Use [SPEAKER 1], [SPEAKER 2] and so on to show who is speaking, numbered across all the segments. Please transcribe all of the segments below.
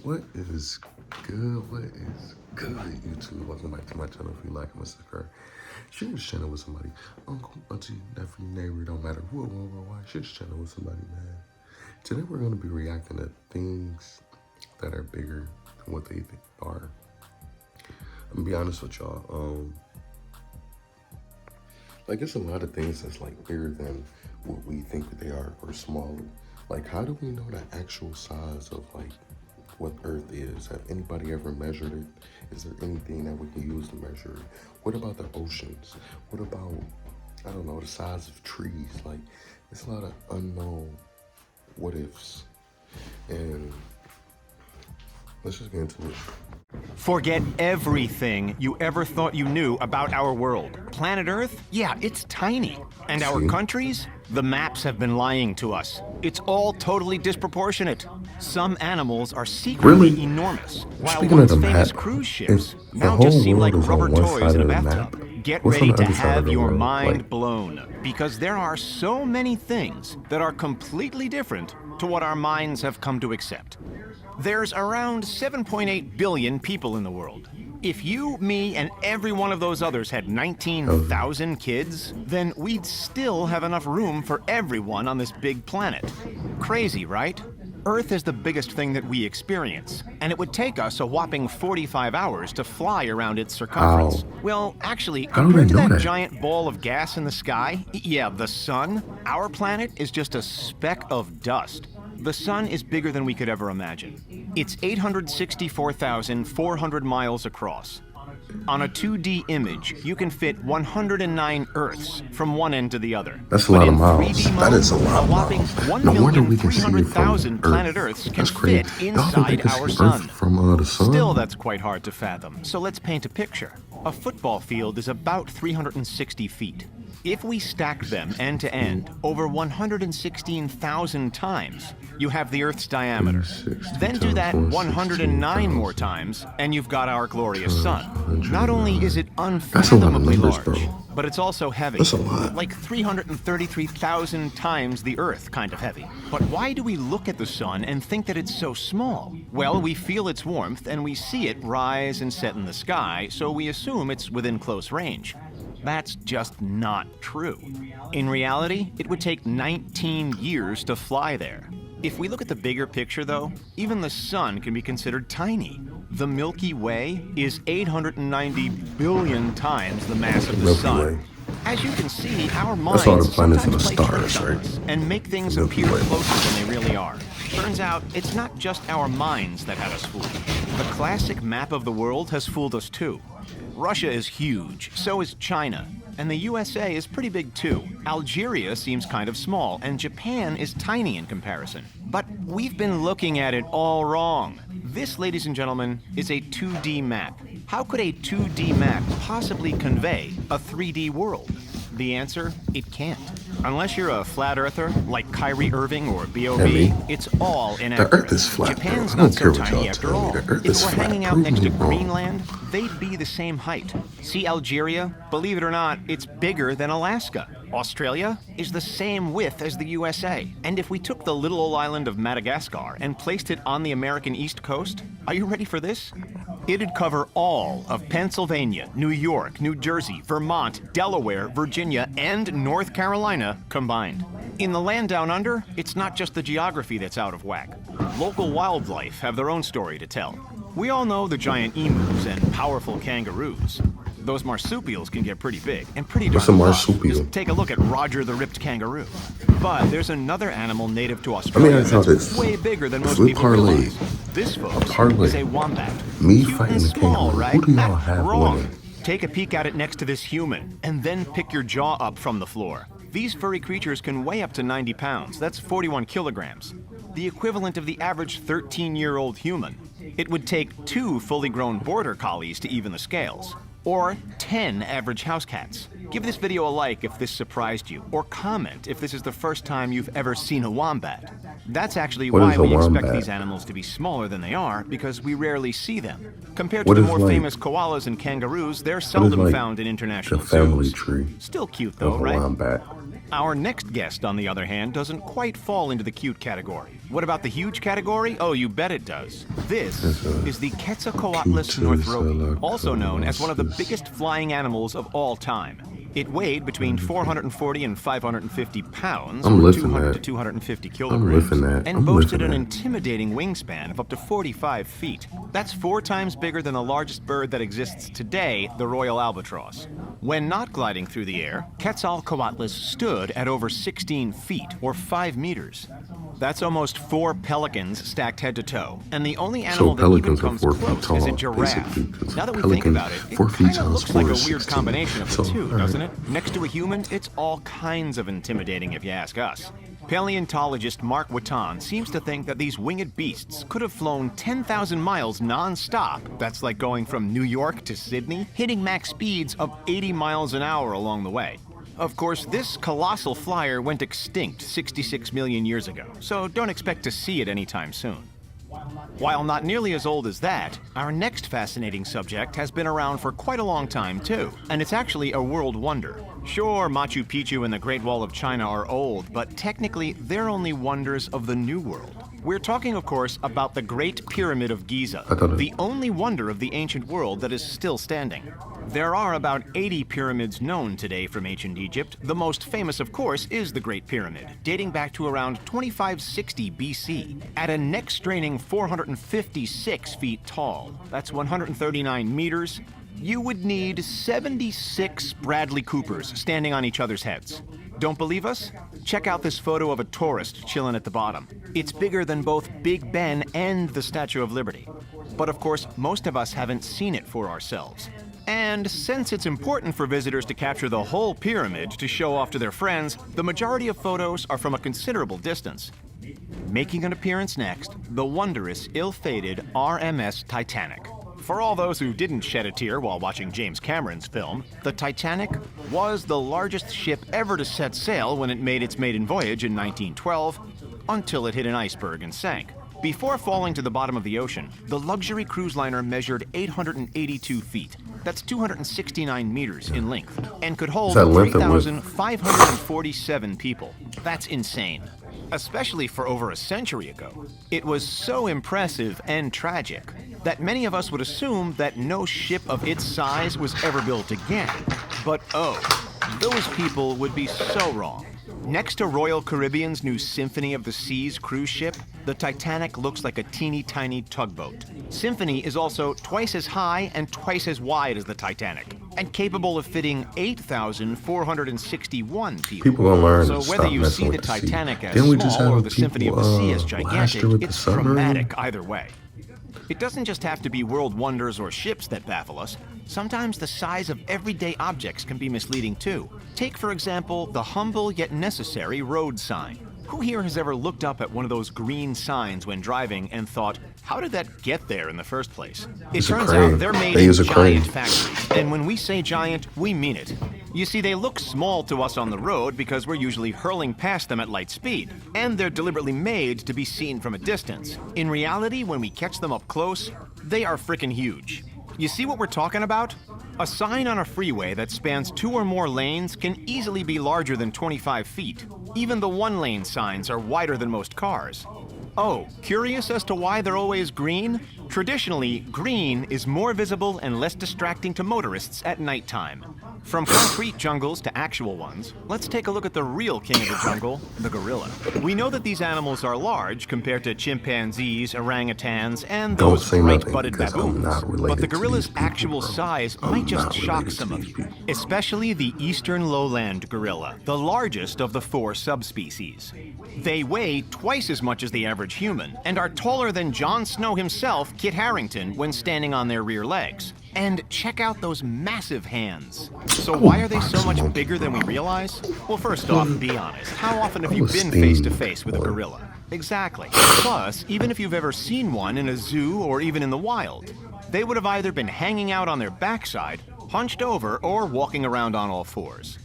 [SPEAKER 1] What is good? What is good, YouTube? Welcome back to my channel. If you like and subscribe, share this channel with somebody. Uncle, auntie, nephew, neighbor, don't matter who or why. Share this channel with somebody, man. Today we're going to be reacting to things that are bigger than what they think are. I'm gonna be honest with y'all. Like it's a lot of things that's like bigger than what we think that they are or smaller. Like how do we know the actual size of like what Earth is? Have anybody ever measured it? Is there anything that we can use to measure it? What about the oceans? What about, I don't know, the size of trees? Like it's a lot of unknown what ifs. And let's just get into it.
[SPEAKER 2] Forget everything you ever thought you knew about our world. Planet Earth? Yeah, it's tiny. And our countries? The maps have been lying to us. It's all totally disproportionate. Some animals are secretly enormous, while
[SPEAKER 1] Speaking
[SPEAKER 2] once
[SPEAKER 1] of the
[SPEAKER 2] famous
[SPEAKER 1] map,
[SPEAKER 2] cruise ships
[SPEAKER 1] if the
[SPEAKER 2] now
[SPEAKER 1] whole
[SPEAKER 2] just seem like
[SPEAKER 1] world is
[SPEAKER 2] rubber
[SPEAKER 1] on one
[SPEAKER 2] toys
[SPEAKER 1] side
[SPEAKER 2] in a
[SPEAKER 1] of the
[SPEAKER 2] bathtub.
[SPEAKER 1] map,
[SPEAKER 2] Get
[SPEAKER 1] what's on
[SPEAKER 2] ready
[SPEAKER 1] the
[SPEAKER 2] to
[SPEAKER 1] other side of
[SPEAKER 2] have
[SPEAKER 1] the
[SPEAKER 2] your
[SPEAKER 1] world?
[SPEAKER 2] mind
[SPEAKER 1] Like,
[SPEAKER 2] blown, because there are so many things that are completely different to what our minds have come to accept. There's around 7.8 billion people in the world. If you, me, and every one of those others had 19,000 kids, then we'd still have enough room for everyone on this big planet. Crazy, right? Earth is the biggest thing that we experience, and it would take us a whopping 45 hours to fly around its circumference.
[SPEAKER 1] wow.
[SPEAKER 2] Well, actually,
[SPEAKER 1] How do they
[SPEAKER 2] compared to
[SPEAKER 1] know
[SPEAKER 2] that
[SPEAKER 1] that?
[SPEAKER 2] giant ball of gas in the sky, yeah, the sun, our planet is just a speck of dust. The sun is bigger than we could ever imagine. It's 864,400 miles across. On a 2D image, you can fit 109 Earths from one end to the other.
[SPEAKER 1] That's a
[SPEAKER 2] But
[SPEAKER 1] lot of
[SPEAKER 2] in
[SPEAKER 1] miles.
[SPEAKER 2] 3D
[SPEAKER 1] That
[SPEAKER 2] mode,
[SPEAKER 1] is a lot of
[SPEAKER 2] whopping
[SPEAKER 1] miles. No wonder we can see it from
[SPEAKER 2] 1,300,000 planet
[SPEAKER 1] Earth.
[SPEAKER 2] Earths can
[SPEAKER 1] That's crazy.
[SPEAKER 2] fit
[SPEAKER 1] Y'all think they
[SPEAKER 2] inside
[SPEAKER 1] can
[SPEAKER 2] our
[SPEAKER 1] see
[SPEAKER 2] sun.
[SPEAKER 1] Earth from the sun?
[SPEAKER 2] Still, that's quite hard to fathom, so let's paint a picture. A football field is about 360 feet. If we stack them end to end over 116,000 times, you have the Earth's diameter.
[SPEAKER 1] 360
[SPEAKER 2] Then do that
[SPEAKER 1] times
[SPEAKER 2] 109 more
[SPEAKER 1] 116,000
[SPEAKER 2] times, and you've got our glorious sun. Not only is it
[SPEAKER 1] That's a lot of
[SPEAKER 2] unfathomably
[SPEAKER 1] numbers,
[SPEAKER 2] large,
[SPEAKER 1] bro.
[SPEAKER 2] but it's also heavy.
[SPEAKER 1] That's a lot.
[SPEAKER 2] Like 333,000 times the Earth kind of heavy. But why do we look at the sun and think that it's so small? Well, we feel its warmth and we see it rise and set in the sky, so we assume it's within close range. That's just not true. In reality, it would take 19 years to fly there. If we look at the bigger picture, though, even the sun can be considered tiny. The Milky Way is 890 billion times the mass of the
[SPEAKER 1] Milky
[SPEAKER 2] sun.
[SPEAKER 1] Way.
[SPEAKER 2] As you can see, our
[SPEAKER 1] That's all the
[SPEAKER 2] minds
[SPEAKER 1] planets and
[SPEAKER 2] sometimes
[SPEAKER 1] the
[SPEAKER 2] play
[SPEAKER 1] stars,
[SPEAKER 2] tricks on
[SPEAKER 1] right?
[SPEAKER 2] us and make things
[SPEAKER 1] The Milky
[SPEAKER 2] appear
[SPEAKER 1] Way.
[SPEAKER 2] closer than they really are. Turns out, it's not just our minds that have us fooled. The classic map of the world has fooled us too. Russia is huge, so is China, and the USA is pretty big too. Algeria seems kind of small, and Japan is tiny in comparison. But we've been looking at it all wrong. This, ladies and gentlemen, is a 2D map. How could a 2D map possibly convey a 3D world? The answer, it can't. Unless you're a flat earther like Kyrie Irving or B.O.B.,
[SPEAKER 1] me?
[SPEAKER 2] it's all inaccurate.
[SPEAKER 1] The Earth is flat, bro.
[SPEAKER 2] Japan's
[SPEAKER 1] I
[SPEAKER 2] not
[SPEAKER 1] don't
[SPEAKER 2] so
[SPEAKER 1] care what
[SPEAKER 2] tiny
[SPEAKER 1] y'all
[SPEAKER 2] after
[SPEAKER 1] tell me.
[SPEAKER 2] all.
[SPEAKER 1] The Earth
[SPEAKER 2] If
[SPEAKER 1] is
[SPEAKER 2] we're
[SPEAKER 1] flat.
[SPEAKER 2] hanging out
[SPEAKER 1] Prove
[SPEAKER 2] next
[SPEAKER 1] me
[SPEAKER 2] to
[SPEAKER 1] wrong.
[SPEAKER 2] Greenland, they'd be the same height. See Algeria? Believe it or not, it's bigger than Alaska. Australia is the same width as the USA. And if we took the little old island of Madagascar and placed it on the American East Coast, are you ready for this? It'd cover all of Pennsylvania, New York, New Jersey, Vermont, Delaware, Virginia, and North Carolina combined. In the land down under, it's not just the geography that's out of whack. Local wildlife have their own story to tell. We all know the giant emus and powerful kangaroos. Those marsupials can get pretty big and pretty darn
[SPEAKER 1] What's a
[SPEAKER 2] tough.
[SPEAKER 1] marsupial?
[SPEAKER 2] Just take a look at Roger the Ripped Kangaroo. But there's another animal native to
[SPEAKER 1] Let me
[SPEAKER 2] Australia
[SPEAKER 1] ask y'all
[SPEAKER 2] that's
[SPEAKER 1] this.
[SPEAKER 2] way bigger than
[SPEAKER 1] If
[SPEAKER 2] most
[SPEAKER 1] we
[SPEAKER 2] people
[SPEAKER 1] parlay
[SPEAKER 2] realize. This, folks,
[SPEAKER 1] parlay
[SPEAKER 2] is a wombat.
[SPEAKER 1] me
[SPEAKER 2] Cute
[SPEAKER 1] fighting
[SPEAKER 2] and
[SPEAKER 1] a
[SPEAKER 2] small,
[SPEAKER 1] kangaroo,
[SPEAKER 2] right?
[SPEAKER 1] who do y'all have
[SPEAKER 2] Wrong.
[SPEAKER 1] winning?
[SPEAKER 2] Take a peek at it next to this human, and then pick your jaw up from the floor. These furry creatures can weigh up to 90 pounds. That's 41 kilograms. The equivalent of the average 13-year-old human. It would take 2 fully grown border collies to even the scales. Or 10 average house cats. Give this video a like if this surprised you, or comment if this is the first time you've ever seen a wombat. That's actually
[SPEAKER 1] What
[SPEAKER 2] why
[SPEAKER 1] is a
[SPEAKER 2] we expect
[SPEAKER 1] wombat?
[SPEAKER 2] these animals to be smaller than they are, because we rarely see them. Compared to
[SPEAKER 1] What
[SPEAKER 2] the
[SPEAKER 1] is
[SPEAKER 2] more
[SPEAKER 1] like-
[SPEAKER 2] famous koalas and kangaroos, they're
[SPEAKER 1] What is
[SPEAKER 2] seldom
[SPEAKER 1] like
[SPEAKER 2] found in
[SPEAKER 1] the
[SPEAKER 2] international
[SPEAKER 1] family
[SPEAKER 2] zoos.
[SPEAKER 1] tree
[SPEAKER 2] Still cute though,
[SPEAKER 1] of a
[SPEAKER 2] right?
[SPEAKER 1] wombat?
[SPEAKER 2] Our next guest, on the other hand, doesn't quite fall into the cute category. What about the huge category? Oh, you bet it does. This is the Quetzalcoatlus northropi, also known as one of the biggest flying animals of all time. It weighed between 440 and 550 pounds, or 200 to 250 kilograms, and boasted an intimidating wingspan of up to 45 feet. That's 4 times bigger than the largest bird that exists today, the royal albatross. When not gliding through the air, Quetzalcoatlus stood at over 16 feet, or 5 meters. That's almost 4 pelicans stacked head to toe, and the only animal that even comes close is a giraffe. Now that we think about it, it kind of looks like a weird combination of the two, doesn't it? Next to a human, it's all kinds of intimidating if you ask us. Paleontologist Mark Witton seems to think that these winged beasts could have flown 10,000 miles non-stop, that's like going from New York to Sydney, hitting max speeds of 80 miles an hour along the way. Of course, this colossal flyer went extinct 66 million years ago, so don't expect to see it anytime soon. While not nearly as old as that, our next fascinating subject has been around for quite a long time too, and it's actually a world wonder. Sure, Machu Picchu and the Great Wall of China are old, but technically they're only wonders of the New World. We're talking, of course, about the Great Pyramid of Giza, the only wonder of the ancient world that is still standing. There are about 80 pyramids known today from ancient Egypt. The most famous, of course, is the Great Pyramid, dating back to around 2560 BC, at a neck-straining 456 feet tall. That's 139 meters. You would need 76 Bradley Coopers standing on each other's heads. Don't believe us? Check out this photo of a tourist chilling at the bottom. It's bigger than both Big Ben and the Statue of Liberty. But of course, most of us haven't seen it for ourselves. And since it's important for visitors to capture the whole pyramid to show off to their friends, the majority of photos are from a considerable distance. Making an appearance next, the wondrous, ill-fated RMS Titanic. For all those who didn't shed a tear while watching James Cameron's film, the Titanic was the largest ship ever to set sail when it made its maiden voyage in 1912, until it hit an iceberg and sank. Before falling to the bottom of the ocean, the luxury cruise liner measured 882 feet. That's 269 meters in length, and could hold 3,547 people. That's insane, especially for over a century ago. It was so impressive and tragic that many of us would assume that no ship of its size was ever built again. But oh, those people would be so wrong. Next to Royal Caribbean's new Symphony of the Seas cruise ship, the Titanic looks like a teeny tiny tugboat. Symphony is also twice as high and twice as wide as the Titanic, and capable of fitting 8,461 people.
[SPEAKER 1] People gonna learn
[SPEAKER 2] So
[SPEAKER 1] to
[SPEAKER 2] whether
[SPEAKER 1] stop
[SPEAKER 2] you
[SPEAKER 1] messing
[SPEAKER 2] see the
[SPEAKER 1] with the sea.
[SPEAKER 2] Titanic as
[SPEAKER 1] Didn't we just
[SPEAKER 2] small or
[SPEAKER 1] have
[SPEAKER 2] the Symphony of the
[SPEAKER 1] people,
[SPEAKER 2] Sea as
[SPEAKER 1] blast
[SPEAKER 2] gigantic,
[SPEAKER 1] her with the
[SPEAKER 2] it's
[SPEAKER 1] submarine?
[SPEAKER 2] dramatic either way. It doesn't just have to be world wonders or ships that baffle us. Sometimes the size of everyday objects can be misleading too. Take, for example, the humble yet necessary road sign. Who here has ever looked up at one of those green signs when driving and thought, how did that get there in the first place? It turns out they're made in giant factories, and when we say giant, we mean it. You see, they look small to us on the road because we're usually hurling past them at light speed, and they're deliberately made to be seen from a distance. In reality, when we catch them up close, they are frickin' huge. You see what we're talking about? A sign on a freeway that spans 2 or more lanes can easily be larger than 25 feet. Even the one-lane signs are wider than most cars. Oh, curious as to why they're always green? Traditionally, green is more visible and less distracting to motorists at nighttime. From concrete jungles to actual ones, let's take a look at the real king of the jungle, the gorilla. We know that these animals are large compared to chimpanzees, orangutans, and those bright-butted baboons. But the gorilla's actual size might just shock some of you, especially the eastern lowland gorilla, the largest of the 4 subspecies. They weigh twice as much as the average human and are taller than Jon Snow himself, Kit Harington, when standing on their rear legs. And check out those massive hands. So why are they so much bigger than we realize? Well, first off, be honest. How often have you been face to face with a gorilla? Exactly. Plus, even if you've ever seen one in a zoo or even in the wild, they would have either been hanging out on their backside, hunched over, or walking around on all fours.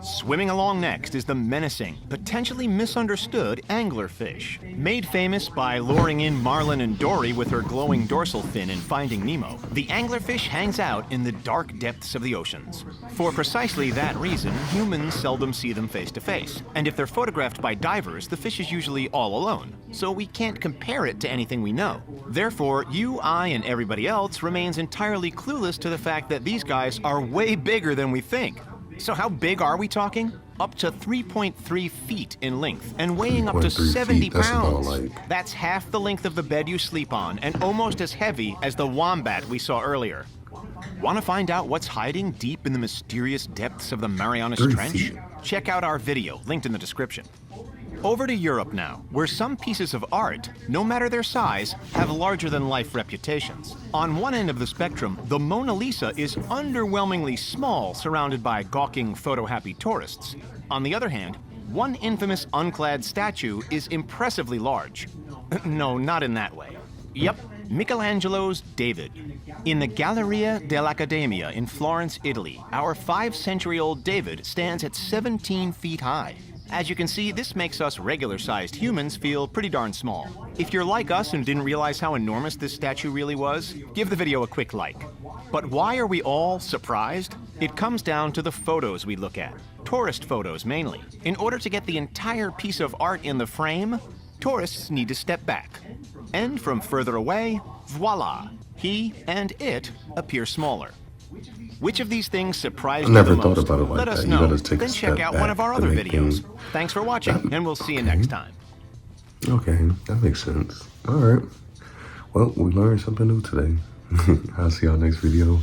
[SPEAKER 2] Swimming along next is the menacing, potentially misunderstood anglerfish. Made famous by luring in Marlin and Dory with her glowing dorsal fin in Finding Nemo, the anglerfish hangs out in the dark depths of the oceans. For precisely that reason, humans seldom see them face to face. And if they're photographed by divers, the fish is usually all alone, so we can't compare it to anything we know. Therefore, you, I, and everybody else remains entirely clueless to the fact that these guys are way bigger than we think. So how big are we talking? Up to 3.3 feet in length and weighing up to
[SPEAKER 1] 3.3
[SPEAKER 2] 70
[SPEAKER 1] feet, that's about
[SPEAKER 2] pounds.
[SPEAKER 1] like-
[SPEAKER 2] That's half the length of the bed you sleep on and almost as heavy as the wombat we saw earlier. Want to find out what's hiding deep in the mysterious depths of the Marianas
[SPEAKER 1] 3
[SPEAKER 2] Trench?
[SPEAKER 1] feet.
[SPEAKER 2] Check out our video, linked in the description. Over to Europe now, where some pieces of art, no matter their size, have larger-than-life reputations. On one end of the spectrum, the Mona Lisa is underwhelmingly small, surrounded by gawking, photo-happy tourists. On the other hand, one infamous unclad statue is impressively large. No, not in that way. Yep, Michelangelo's David. In the Galleria dell'Accademia in Florence, Italy, our 5-century-old David stands at 17 feet high. As you can see, this makes us regular-sized humans feel pretty darn small. If you're like us and didn't realize how enormous this statue really was, give the video a quick like. But why are we all surprised? It comes down to the photos we look at. Tourist photos, mainly. In order to get the entire piece of art in the frame, tourists need to step back. And from further away, voila, he and it appear smaller. Which of these things surprised
[SPEAKER 1] I never
[SPEAKER 2] you the
[SPEAKER 1] thought
[SPEAKER 2] most?
[SPEAKER 1] about it like
[SPEAKER 2] Let us
[SPEAKER 1] that. You
[SPEAKER 2] know.
[SPEAKER 1] gotta take a
[SPEAKER 2] Then check
[SPEAKER 1] step
[SPEAKER 2] out one of
[SPEAKER 1] back
[SPEAKER 2] our
[SPEAKER 1] to
[SPEAKER 2] other
[SPEAKER 1] make
[SPEAKER 2] videos.
[SPEAKER 1] things-
[SPEAKER 2] Thanks for watching, and we'll see you next time.
[SPEAKER 1] Okay, that makes sense. All right. Well, we learned something new today. I'll see y'all next video.